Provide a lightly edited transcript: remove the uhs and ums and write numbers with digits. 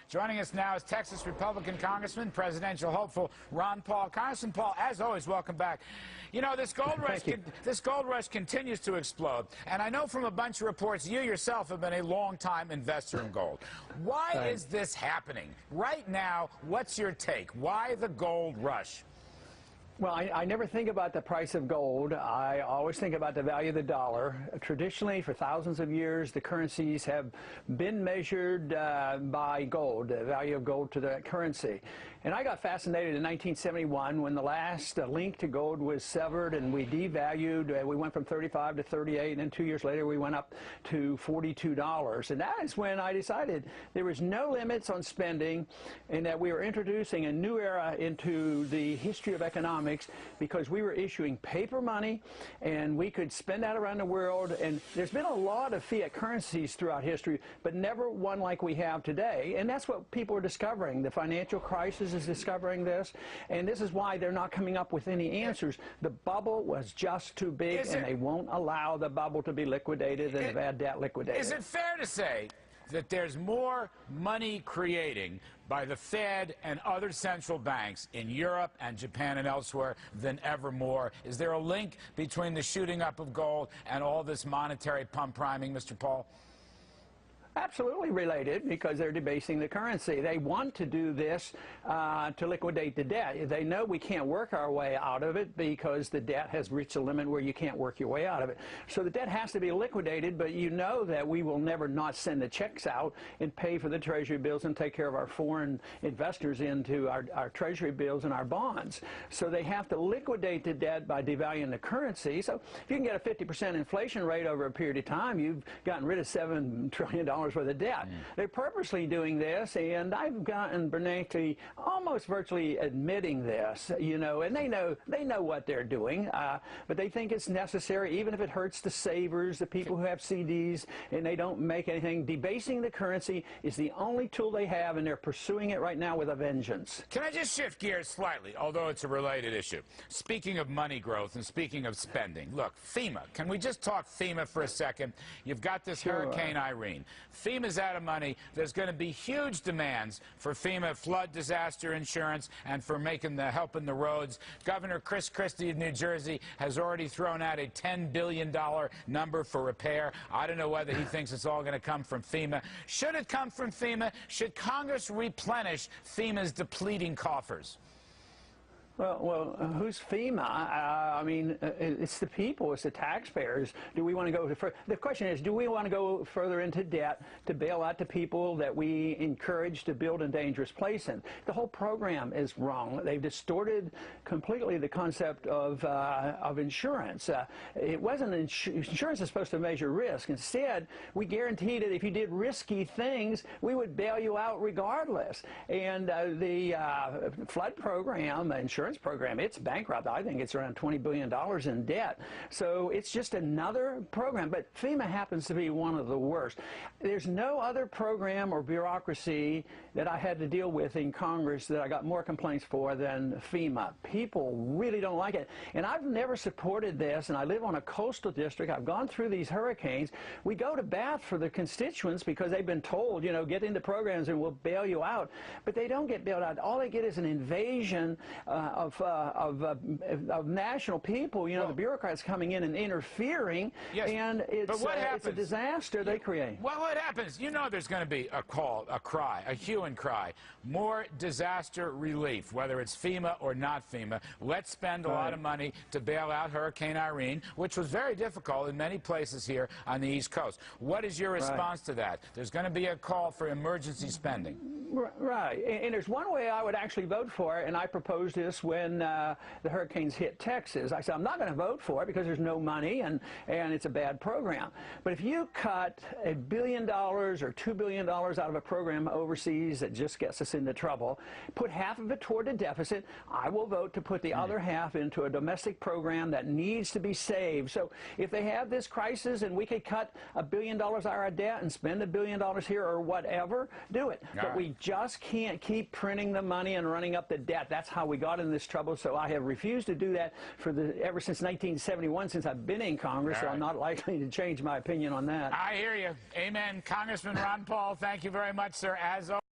Joining us now is Texas Republican Congressman, presidential hopeful Ron Paul. Congressman Paul, as always, welcome back. You know, this gold rush continues to explode, and I know from a bunch of reports you yourself have been a long-time investor in gold. Why is this happening right now? What's your take? Why the gold rush? Well, I never think about the price of gold. I always think about the value of the dollar. Traditionally, for thousands of years, the currencies have been measured by gold, the value of gold to the currency. And I got fascinated in 1971 when the last link to gold was severed and we devalued. We went from 35 to 38, and then 2 years later we went up to $42. And that is when I decided there was no limits on spending and that we were introducing a new era into the history of economics, because we were issuing paper money and we could spend that around the world. And there's been a lot of fiat currencies throughout history, but never one like we have today. And that's what people are discovering. The financial crisis is discovering this, and this is why they're not coming up with any answers. The bubble was just too big, and they won't allow the bubble to be liquidated and the bad debt liquidated. Is it fair to say that there's more money creating by the Fed and other central banks in Europe and Japan and elsewhere than ever more? Is there a link between the shooting up of gold and all this monetary pump priming, Mr. Paul? Absolutely related, because they're debasing the currency. They want to do this to liquidate the debt. They know we can't work our way out of it because the debt has reached a limit where you can't work your way out of it. So the debt has to be liquidated, but you know that we will never not send the checks out and pay for the Treasury bills and take care of our foreign investors into our Treasury bills and our bonds. So they have to liquidate the debt by devaluing the currency. So if you can get a 50% inflation rate over a period of time, you've gotten rid of $7 trillion worth of debt. They're purposely doing this, and I've gotten Bernanke almost virtually admitting this, you know, and they know what they're doing, but they think it's necessary, even if it hurts the savers, the people who have CDs, and they don't make anything. Debasing the currency is the only tool they have, and they're pursuing it right now with a vengeance. Can I just shift gears slightly, although it's a related issue? Speaking of money growth and speaking of spending, look, FEMA. Can we just talk FEMA for a second? You've got this Hurricane Irene. FEMA's out of money. There's going to be huge demands for FEMA flood disaster insurance and for helping the roads. Governor Chris Christie of New Jersey has already thrown out a $10 billion number for repair. I don't know whether he thinks it's all going to come from FEMA. Should it come from FEMA? Should Congress replenish FEMA's depleting coffers? Well, who's FEMA? I mean, it's the people, it's the taxpayers. Do we want to go further? The question is, do we want to go further into debt to bail out the people that we encourage to build a dangerous place in? The whole program is wrong. They've distorted completely the concept of insurance. It wasn't insurance is supposed to measure risk. Instead, we guaranteed that if you did risky things, we would bail you out regardless. And the flood program, insurance program, it's bankrupt. I think it's around $20 billion in debt. So it's just another program. But FEMA happens to be one of the worst. There's no other program or bureaucracy that I had to deal with in Congress that I got more complaints for than FEMA. People really don't like it. And I've never supported this, and I live on a coastal district. I've gone through these hurricanes. We go to bat for the constituents because they've been told, you know, get into programs and we'll bail you out. But they don't get bailed out. All they get is an invasion of national people, you know, the bureaucrats coming in and interfering, and it's a disaster they create. Well, what happens? You know there's going to be a call, a cry, a hue and cry. More disaster relief, whether it's FEMA or not FEMA. Let's spend a lot of money to bail out Hurricane Irene, which was very difficult in many places here on the East Coast. What is your response to that? There's going to be a call for emergency spending. Right, and there's one way I would actually vote for it, and I proposed this when the hurricanes hit Texas. I said, I'm not going to vote for it because there's no money and it's a bad program. But if you cut $1 billion or $2 billion out of a program overseas that just gets us into trouble, put half of it toward the deficit, I will vote to put the other half into a domestic program that needs to be saved. So if they have this crisis and we could cut $1 billion out of our debt and spend $1 billion here or whatever, do it. But we just can't keep printing the money and running up the debt. That's how we got in this trouble. So I have refused to do that ever since 1971, since I've been in Congress, so I'm not likely to change my opinion on that. I hear you. Amen. Congressman Ron Paul, thank you very much, sir. As always.